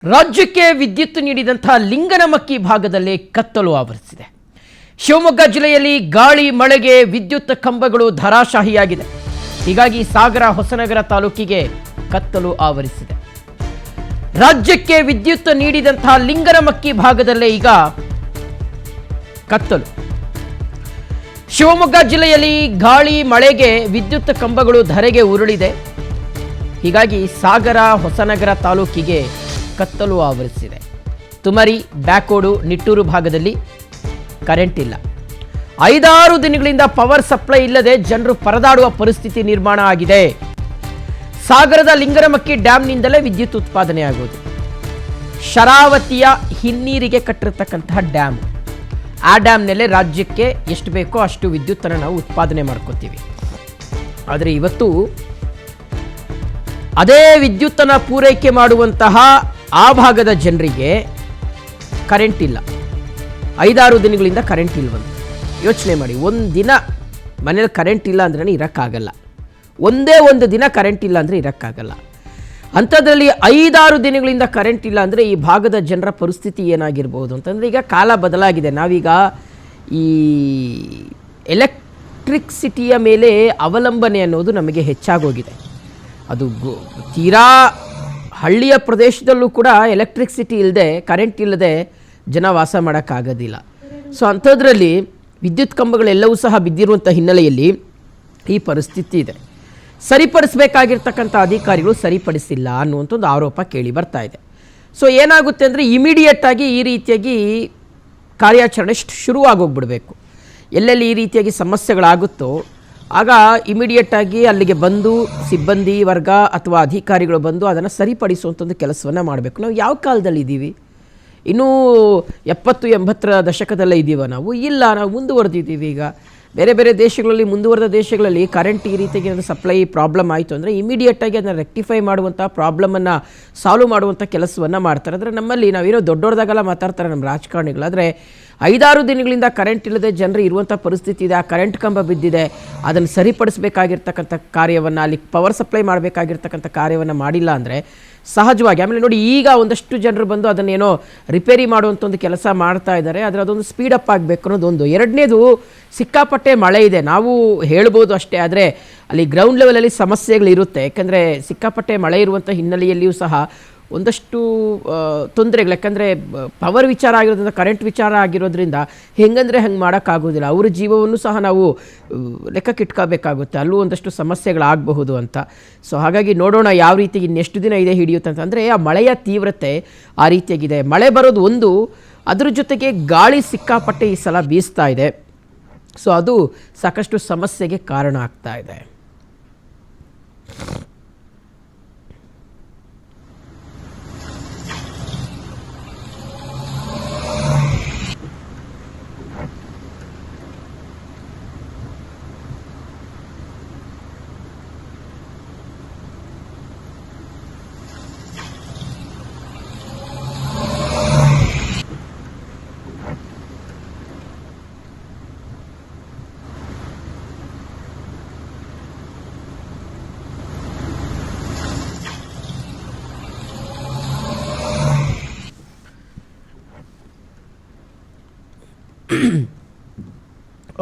ರಾಜ್ಯಕ್ಕೆ ವಿದ್ಯುತ್ ನೀಡಿದಂತಹ ಲಿಂಗನಮಕ್ಕಿ ಭಾಗದಲ್ಲಿ ಕತ್ತಲು ಆವರಿಸಿದೆ. ಶಿವಮೊಗ್ಗ ಜಿಲ್ಲೆಯಲ್ಲಿ ಗಾಳಿ ಮಳೆಗೆ ವಿದ್ಯುತ್ ಕಂಬಗಳು ಧರಾಶಾಹಿಯಾಗಿದೆ. ಹೀಗಾಗಿ ಸಾಗರ ಹೊಸನಗರ ತಾಲೂಕಿಗೆ ಕತ್ತಲು ಆವರಿಸಿದೆ. ರಾಜ್ಯಕ್ಕೆ ವಿದ್ಯುತ್ ನೀಡಿದಂತಹ ಲಿಂಗನಮಕ್ಕಿ ಭಾಗದಲ್ಲೇ ಈಗ ಕತ್ತಲು. ಶಿವಮೊಗ್ಗ ಜಿಲ್ಲೆಯಲ್ಲಿ ಗಾಳಿ ಮಳೆಗೆ ವಿದ್ಯುತ್ ಕಂಬಗಳು ಧರೆಗೆ ಉರುಳಿದೆ. ಹೀಗಾಗಿ ಸಾಗರ ಹೊಸನಗರ ತಾಲೂಕಿಗೆ ಕತ್ತಲು ಆವರಿಸಿದೆ. ತುಮರಿ, ಬ್ಯಾಕೋಡು, ನಿಟ್ಟೂರು ಭಾಗದಲ್ಲಿ ಕರೆಂಟ್ ಇಲ್ಲ. 5-6 ದಿನಗಳಿಂದ ಪವರ್ ಸಪ್ಲೈ ಇಲ್ಲದೆ ಜನರು ಪರದಾಡುವ ಪರಿಸ್ಥಿತಿ ನಿರ್ಮಾಣ ಆಗಿದೆ. ಸಾಗರದ ಲಿಂಗನಮಕ್ಕಿ ಡ್ಯಾಂನಿಂದಲೇ ವಿದ್ಯುತ್ ಉತ್ಪಾದನೆ ಆಗುವುದು. ಶರಾವತಿಯ ಹಿನ್ನೀರಿಗೆ ಕಟ್ಟಿರ್ತಕ್ಕಂತಹ ಡ್ಯಾಮ್. ಆ ಡ್ಯಾಮ್ನಲ್ಲೇ ರಾಜ್ಯಕ್ಕೆ ಎಷ್ಟು ಬೇಕೋ ಅಷ್ಟು ವಿದ್ಯುತ್ತನ್ನು ನಾವು ಉತ್ಪಾದನೆ ಮಾಡ್ಕೋತೀವಿ. ಆದರೆ ಇವತ್ತು ಅದೇ ವಿದ್ಯುತ್ತನ್ನು ಪೂರೈಕೆ ಮಾಡುವಂತಹ ಆ ಭಾಗದ ಜನರಿಗೆ ಕರೆಂಟ್ ಇಲ್ಲ. 5-6 ದಿನಗಳಿಂದ ಕರೆಂಟ್ ಇಲ್ವಂತೆ. ಯೋಚನೆ ಮಾಡಿ, ಒಂದು ದಿನ ಮನೇಲಿ ಕರೆಂಟ್ ಇಲ್ಲ ಅಂದ್ರೆ ಇರೋಕ್ಕಾಗಲ್ಲ. ಒಂದೇ ಒಂದು ದಿನ ಕರೆಂಟ್ ಇಲ್ಲ ಅಂದರೆ ಇರೋಕ್ಕಾಗಲ್ಲ. ಅಂಥದ್ರಲ್ಲಿ 5-6 ದಿನಗಳಿಂದ ಕರೆಂಟ್ ಇಲ್ಲ ಅಂದರೆ ಈ ಭಾಗದ ಜನರ ಪರಿಸ್ಥಿತಿ ಏನಾಗಿರ್ಬೋದು ಅಂತಂದರೆ, ಈಗ ಕಾಲ ಬದಲಾಗಿದೆ. ನಾವೀಗ ಈ ಎಲೆಕ್ಟ್ರಿಕ್ಸಿಟಿಯ ಮೇಲೆ ಅವಲಂಬನೆ ಅನ್ನೋದು ನಮಗೆ ಹೆಚ್ಚಾಗೋಗಿದೆ. ಅದು ತೀರಾ ಹಳ್ಳಿಯ ಪ್ರದೇಶದಲ್ಲೂ ಕೂಡ ಎಲೆಕ್ಟ್ರಿಸಿಟಿ ಇಲ್ಲದೆ, ಕರೆಂಟ್ ಇಲ್ಲದೆ ಜನ ವಾಸ ಮಾಡೋಕ್ಕಾಗೋದಿಲ್ಲ. ಸೊ ಅಂಥದ್ರಲ್ಲಿ ವಿದ್ಯುತ್ ಕಂಬಗಳೆಲ್ಲವೂ ಸಹ ಬಿದ್ದಿರುವಂಥ ಹಿನ್ನೆಲೆಯಲ್ಲಿ ಈ ಪರಿಸ್ಥಿತಿ ಇದೆ. ಸರಿಪಡಿಸಬೇಕಾಗಿರ್ತಕ್ಕಂಥ ಅಧಿಕಾರಿಗಳು ಸರಿಪಡಿಸಿಲ್ಲ ಅನ್ನುವಂಥ ಒಂದು ಆರೋಪ ಕೇಳಿ ಬರ್ತಾ ಇದೆ. ಸೊ ಏನಾಗುತ್ತೆ ಅಂದರೆ, ಇಮಿಡಿಯೇಟಾಗಿ ಈ ರೀತಿಯಾಗಿ ಕಾರ್ಯಾಚರಣೆ ಶುರುವಾಗೋಗ್ಬಿಡಬೇಕು. ಎಲ್ಲೆಲ್ಲಿ ಈ ರೀತಿಯಾಗಿ ಸಮಸ್ಯೆಗಳಾಗುತ್ತೋ ಆಗ ಇಮಿಡಿಯೇಟಾಗಿ ಅಲ್ಲಿಗೆ ಬಂದು ಸಿಬ್ಬಂದಿ ವರ್ಗ ಅಥವಾ ಅಧಿಕಾರಿಗಳು ಬಂದು ಅದನ್ನು ಸರಿಪಡಿಸುವಂಥದ್ದು ಕೆಲಸವನ್ನು ಮಾಡಬೇಕು. ನಾವು ಯಾವ ಕಾಲದಲ್ಲಿ ಇದ್ದೀವಿ? ಇನ್ನೂ 70-80ರ ದಶಕದಲ್ಲೇ ಇದ್ದೀವ ನಾವು? ಇಲ್ಲ, ನಾವು ಮುಂದುವರೆದಿದ್ದೀವಿ. ಈಗ ಬೇರೆ ಬೇರೆ ದೇಶಗಳಲ್ಲಿ, ಮುಂದುವರೆದ ದೇಶಗಳಲ್ಲಿ ಕರೆಂಟ್ ಈ ರೀತಿಯಾಗಿ ಸಪ್ಲೈ ಪ್ರಾಬ್ಲಮ್ ಆಯಿತು ಅಂದರೆ ಇಮಿಡಿಯೇಟಾಗಿ ಅದನ್ನು ರೆಕ್ಟಿಫೈ ಮಾಡುವಂಥ, ಪ್ರಾಬ್ಲಮನ್ನು ಸಾಲ್ವ್ ಮಾಡುವಂಥ ಕೆಲಸವನ್ನು ಮಾಡ್ತಾರೆ. ಆದರೆ ನಮ್ಮಲ್ಲಿ ನಾವೇನೋ ದೊಡ್ಡದಾಗೆಲ್ಲ ಮಾತಾಡ್ತಾರೆ ನಮ್ಮ ರಾಜಕಾರಣಿಗಳು. ಆದರೆ 5-6 ದಿನಗಳಿಂದ ಕರೆಂಟ್ ಇಲ್ಲದೆ ಜನರು ಇರುವಂಥ ಪರಿಸ್ಥಿತಿ ಇದೆ. ಆ ಕರೆಂಟ್ ಕಂಬ ಬಿದ್ದಿದೆ, ಅದನ್ನು ಸರಿಪಡಿಸಬೇಕಾಗಿರ್ತಕ್ಕಂಥ ಕಾರ್ಯವನ್ನು, ಅಲ್ಲಿ ಪವರ್ ಸಪ್ಲೈ ಮಾಡಬೇಕಾಗಿರ್ತಕ್ಕಂಥ ಕಾರ್ಯವನ್ನು ಮಾಡಿಲ್ಲ ಅಂದರೆ ಸಹಜವಾಗಿ ಆಮೇಲೆ ನೋಡಿ, ಈಗ ಒಂದಷ್ಟು ಜನರು ಬಂದು ಅದನ್ನೇನೋ ರಿಪೇರಿ ಮಾಡುವಂಥ ಒಂದು ಕೆಲಸ ಮಾಡ್ತಾ ಇದ್ದಾರೆ. ಆದರೆ ಅದೊಂದು ಸ್ಪೀಡಪ್ ಆಗಬೇಕು ಅನ್ನೋದೊಂದು. ಎರಡನೇದು, ಸಿಕ್ಕಾಪಟ್ಟೆ ಮಳೆ ಇದೆ, ನಾವು ಹೇಳ್ಬೋದು ಅಷ್ಟೇ. ಆದರೆ ಅಲ್ಲಿ ಗ್ರೌಂಡ್ ಲೆವೆಲಲ್ಲಿ ಸಮಸ್ಯೆಗಳಿರುತ್ತೆ. ಯಾಕೆಂದರೆ ಸಿಕ್ಕಾಪಟ್ಟೆ ಮಳೆ ಇರುವಂಥ ಹಿನ್ನೆಲೆಯಲ್ಲಿಯೂ ಸಹ ಒಂದಷ್ಟು ತೊಂದರೆಗಳು. ಯಾಕಂದರೆ ಪವರ್ ವಿಚಾರ ಆಗಿರೋದ್ರಿಂದ, ಕರೆಂಟ್ ವಿಚಾರ ಆಗಿರೋದ್ರಿಂದ ಹೆಂಗಂದರೆ ಹಂಗೆ ಮಾಡೋಕ್ಕಾಗೋದಿಲ್ಲ. ಅವರ ಜೀವವನ್ನು ಸಹ ನಾವು ಲೆಕ್ಕಕ್ಕಿಟ್ಕೋಬೇಕಾಗುತ್ತೆ. ಅಲ್ಲೂ ಒಂದಷ್ಟು ಸಮಸ್ಯೆಗಳಾಗಬಹುದು ಅಂತ. ಸೊ ಹಾಗಾಗಿ ನೋಡೋಣ ಯಾವ ರೀತಿ ಇನ್ನೆಷ್ಟು ದಿನ ಇದೆ ಹಿಡಿಯುತ್ತೆ ಅಂತ. ಅಂದರೆ ಆ ಮಳೆಯ ತೀವ್ರತೆ ಆ ರೀತಿಯಾಗಿದೆ. ಮಳೆ ಬರೋದು ಒಂದು, ಅದ್ರ ಜೊತೆಗೆ ಗಾಳಿ ಸಿಕ್ಕಾಪಟ್ಟೆ ಈ ಸಲ ಬೀಸ್ತಾ ಇದೆ. ಸೊ ಅದು ಸಾಕಷ್ಟು ಸಮಸ್ಯೆಗೆ ಕಾರಣ ಆಗ್ತಾ ಇದೆ.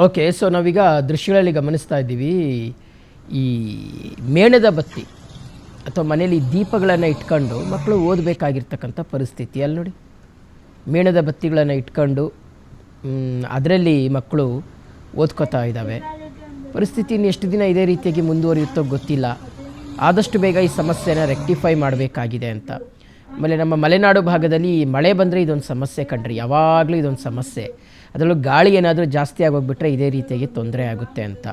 ಓಕೆ, ಸೊ ನಾವೀಗ ದೃಶ್ಯಗಳಲ್ಲಿ ಗಮನಿಸ್ತಾ ಇದ್ದೀವಿ. ಈ ಮೇಣದ ಬತ್ತಿ ಅಥವಾ ಮನೇಲಿ ದೀಪಗಳನ್ನು ಇಟ್ಕೊಂಡು ಮಕ್ಕಳು ಓದಬೇಕಾಗಿರ್ತಕ್ಕಂಥ ಪರಿಸ್ಥಿತಿ. ಅಲ್ಲಿ ನೋಡಿ, ಮೇಣದ ಬತ್ತಿಗಳನ್ನು ಇಟ್ಕೊಂಡು ಅದರಲ್ಲಿ ಮಕ್ಕಳು ಓದ್ಕೋತಾ ಇದ್ದಾವೆ. ಪರಿಸ್ಥಿತಿ ಇನ್ನು ಎಷ್ಟು ದಿನ ಇದೇ ರೀತಿಯಾಗಿ ಮುಂದುವರಿಯುತ್ತೋ ಗೊತ್ತಿಲ್ಲ. ಆದಷ್ಟು ಬೇಗ ಈ ಸಮಸ್ಯೆನ ರೆಕ್ಟಿಫೈ ಮಾಡಬೇಕಾಗಿದೆ ಅಂತ. ಆಮೇಲೆ ನಮ್ಮ ಮಲೆನಾಡು ಭಾಗದಲ್ಲಿ ಮಳೆ ಬಂದರೆ ಇದೊಂದು ಸಮಸ್ಯೆ ಕಣ್ರಿ, ಯಾವಾಗಲೂ ಇದೊಂದು ಸಮಸ್ಯೆ. ಅದರಲ್ಲೂ ಗಾಳಿ ಏನಾದರೂ ಜಾಸ್ತಿ ಆಗೋಗ್ಬಿಟ್ರೆ ಇದೇ ರೀತಿಯಾಗಿ ತೊಂದರೆ ಆಗುತ್ತೆ ಅಂತ.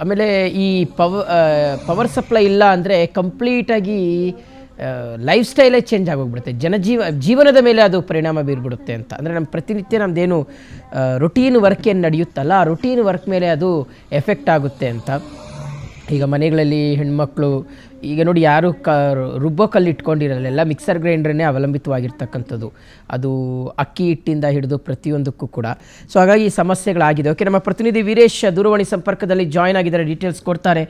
ಆಮೇಲೆ ಈ ಪವರ್ ಸಪ್ಲೈ ಇಲ್ಲ ಅಂದರೆ ಕಂಪ್ಲೀಟಾಗಿ ಲೈಫ್ ಸ್ಟೈಲೇ ಚೇಂಜ್ ಆಗೋಗ್ಬಿಡುತ್ತೆ. ಜೀವನದ ಮೇಲೆ ಅದು ಪರಿಣಾಮ ಬೀರ್ಬಿಡುತ್ತೆ ಅಂತ. ಅಂದರೆ ನಮ್ಮ ಪ್ರತಿನಿತ್ಯ ನಮ್ಮದೇನು ರೊಟೀನ್ ವರ್ಕ್ ಏನು ನಡೆಯುತ್ತಲ್ಲ, ಆ ರೊಟೀನ್ ವರ್ಕ್ ಮೇಲೆ ಅದು ಎಫೆಕ್ಟ್ ಆಗುತ್ತೆ ಅಂತ. ಈಗ ಮನೆಗಳಲ್ಲಿ ಹೆಣ್ಮಕ್ಳು ಈಗ ನೋಡಿ ಯಾರು ರುಬ್ಬೋ ಕಲ್ಲು ಇಟ್ಕೊಂಡಿರಲ್ಲ, ಎಲ್ಲ ಮಿಕ್ಸರ್ ಗ್ರೈಂಡ್ರನ್ನೇ ಅವಲಂಬಿತವಾಗಿರ್ತಕ್ಕಂಥದ್ದು, ಅದು ಅಕ್ಕಿ ಹಿಟ್ಟಿಂದ ಹಿಡಿದು ಪ್ರತಿಯೊಂದಕ್ಕೂ ಕೂಡ. ಸೊ ಹಾಗಾಗಿ ಈ ಸಮಸ್ಯೆಗಳಾಗಿದೆ. ಓಕೆ, ನಮ್ಮ ಪ್ರತಿನಿಧಿ ವೀರೇಶ್ ದೂರವಾಣಿ ಸಂಪರ್ಕದಲ್ಲಿ ಜಾಯ್ನ್ ಆಗಿದ್ದಾರೆ, ಡೀಟೇಲ್ಸ್ ಕೊಡ್ತಾರೆ.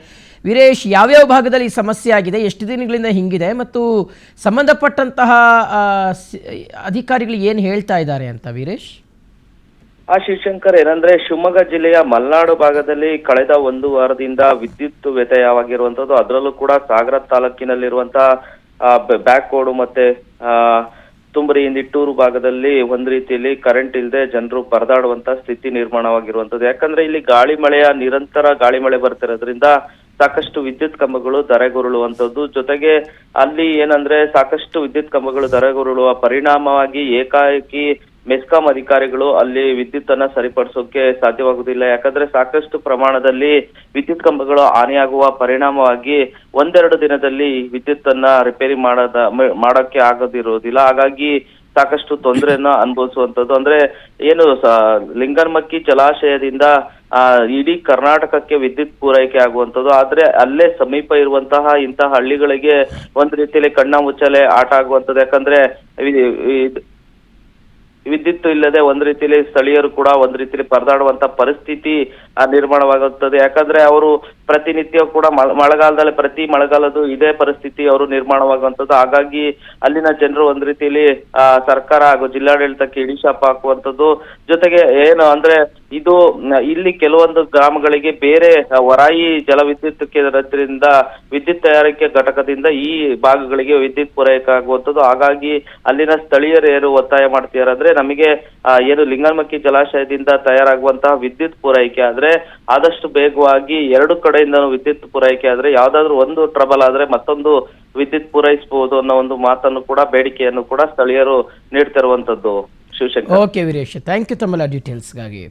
ವೀರೇಶ್, ಯಾವ್ಯಾವ ಭಾಗದಲ್ಲಿ ಈ ಸಮಸ್ಯೆ ಆಗಿದೆ, ಎಷ್ಟು ದಿನಗಳಿಂದ ಹಿಂಗಿದೆ, ಮತ್ತು ಸಂಬಂಧಪಟ್ಟಂತಹ ಅಧಿಕಾರಿಗಳು ಏನು ಹೇಳ್ತಾ ಇದ್ದಾರೆ ಅಂತ ವೀರೇಶ್? ಶಿವಶಂಕರ್, ಏನಂದ್ರೆ ಶಿವಮೊಗ್ಗ ಜಿಲ್ಲೆಯ ಮಲೆನಾಡು ಭಾಗದಲ್ಲಿ ಕಳೆದ ಒಂದು ವಾರದಿಂದ ವಿದ್ಯುತ್ ವ್ಯತ್ಯಯವಾಗಿರುವಂತದ್ದು. ಅದರಲ್ಲೂ ಕೂಡ ಸಾಗರ ತಾಲೂಕಿನಲ್ಲಿರುವಂತಹ ಬ್ಯಾಕ್ಕೋಡು ಮತ್ತೆ ತುಂಬರಿ ನಿಟ್ಟೂರು ಭಾಗದಲ್ಲಿ ಒಂದ್ ರೀತಿಯಲ್ಲಿ ಕರೆಂಟ್ ಇಲ್ಲದೆ ಜನರು ಪರದಾಡುವಂತ ಸ್ಥಿತಿ ನಿರ್ಮಾಣವಾಗಿರುವಂತದ್ದು. ಯಾಕಂದ್ರೆ ಇಲ್ಲಿ ನಿರಂತರ ಗಾಳಿ ಮಳೆ ಬರ್ತಿರೋದ್ರಿಂದ ಸಾಕಷ್ಟು ವಿದ್ಯುತ್ ಕಂಬಗಳು ಧರೆಗುರುಳುವಂತದ್ದು. ಜೊತೆಗೆ ಅಲ್ಲಿ ಏನಂದ್ರೆ ಸಾಕಷ್ಟು ವಿದ್ಯುತ್ ಕಂಬಗಳು ಧರೆಗುರುಳುವ ಪರಿಣಾಮವಾಗಿ ಏಕಾಏಕಿ ಮೆಸ್ಕಾಂ ಅಧಿಕಾರಿಗಳು ಅಲ್ಲಿ ವಿದ್ಯುತ್ ಅನ್ನ ಸರಿಪಡಿಸೋಕೆ ಸಾಧ್ಯವಾಗುವುದಿಲ್ಲ. ಯಾಕಂದ್ರೆ ಸಾಕಷ್ಟು ಪ್ರಮಾಣದಲ್ಲಿ ವಿದ್ಯುತ್ ಕಂಬಗಳು ಹಾನಿಯಾಗುವ ಪರಿಣಾಮವಾಗಿ ಒಂದೆರಡು ದಿನದಲ್ಲಿ ವಿದ್ಯುತ್ ಅನ್ನ ರಿಪೇರಿ ಮಾಡೋಕೆ ಆಗೋದಿರೋದಿಲ್ಲ. ಹಾಗಾಗಿ ಸಾಕಷ್ಟು ತೊಂದರೆಯನ್ನ ಅನುಭವಿಸುವಂತದ್ದು. ಅಂದ್ರೆ ಏನು ಲಿಂಗನಮಕ್ಕಿ ಜಲಾಶಯದಿಂದ ಇಡೀ ಕರ್ನಾಟಕಕ್ಕೆ ವಿದ್ಯುತ್ ಪೂರೈಕೆ ಆಗುವಂತದ್ದು. ಆದ್ರೆ ಅಲ್ಲೇ ಸಮೀಪ ಇರುವಂತಹ ಇಂತಹ ಹಳ್ಳಿಗಳಿಗೆ ಒಂದ್ ರೀತಿಯಲ್ಲಿ ಕಣ್ಣ ಮುಚ್ಚಲೆ ಆಟ ಆಗುವಂತದ್ದು. ಯಾಕಂದ್ರೆ ವಿದ್ಯುತ್ ಇಲ್ಲದೆ ಒಂದ್ ರೀತಿಯಲ್ಲಿ ಸ್ಥಳೀಯರು ಕೂಡ ಒಂದ್ ರೀತಿಯಲ್ಲಿ ಪರದಾಡುವಂತ ಪರಿಸ್ಥಿತಿ ನಿರ್ಮಾಣವಾಗುತ್ತದೆ. ಯಾಕಂದ್ರೆ ಅವರು ಪ್ರತಿನಿತ್ಯ ಕೂಡ ಮಳೆಗಾಲದಲ್ಲಿ ಪ್ರತಿ ಮಳೆಗಾಲದ್ದು ಇದೇ ಪರಿಸ್ಥಿತಿ ಅವರು ನಿರ್ಮಾಣವಾಗುವಂತದ್ದು. ಹಾಗಾಗಿ ಅಲ್ಲಿನ ಜನರು ಒಂದ್ ರೀತಿಯಲ್ಲಿ ಸರ್ಕಾರ ಹಾಗೂ ಜಿಲ್ಲಾಡಳಿತಕ್ಕೆ ಹಿಡಿಶಾಪ ಹಾಕುವಂಥದ್ದು. ಜೊತೆಗೆ ಏನು ಅಂದ್ರೆ ಇಲ್ಲಿ ಕೆಲವೊಂದು ಗ್ರಾಮಗಳಿಗೆ ಬೇರೆ ವರಾಯಿ ಜಲವಿದ್ಯುತ್ ಕೇಂದ್ರದಿಂದ ವಿದ್ಯುತ್ ತಯಾರಿಕೆ ಘಟಕದಿಂದ ಈ ಭಾಗಗಳಿಗೆ ವಿದ್ಯುತ್ ಪೂರೈಕೆ ಆಗುವಂಥದ್ದು. ಹಾಗಾಗಿ ಅಲ್ಲಿನ ಸ್ಥಳೀಯರು ಏನು ಒತ್ತಾಯ ಮಾಡ್ತಿದ್ದಾರೆ ಅಂದ್ರೆ ನಮಗೆ ಏನು ಲಿಂಗನಮಕ್ಕಿ ಜಲಾಶಯದಿಂದ ತಯಾರಾಗುವಂತಹ ವಿದ್ಯುತ್ ಪೂರೈಕೆ ಆದ್ರೆ ಆದಷ್ಟು ಬೇಗವಾಗಿ ಎರಡು ಕಡೆಯಿಂದ ವಿದ್ಯುತ್ ಪೂರೈಕೆ ಆದ್ರೆ ಯಾವ್ದಾದ್ರು ಒಂದು ಟ್ರಬಲ್ ಆದ್ರೆ ಮತ್ತೊಂದು ವಿದ್ಯುತ್ ಪೂರೈಸಬಹುದು ಅನ್ನೋ ಒಂದು ಮಾತನ್ನು ಕೂಡ ಬೇಡಿಕೆಯನ್ನು ಕೂಡ ಸ್ಥಳೀಯರು ನೀಡ್ತಿರುವಂತದ್ದು. Shivashankar. Okay Veeresh, thank you ತಮ್ಮೆಲ್ಲ ಡೀಟೇಲ್ಸ್ಗಾಗಿ.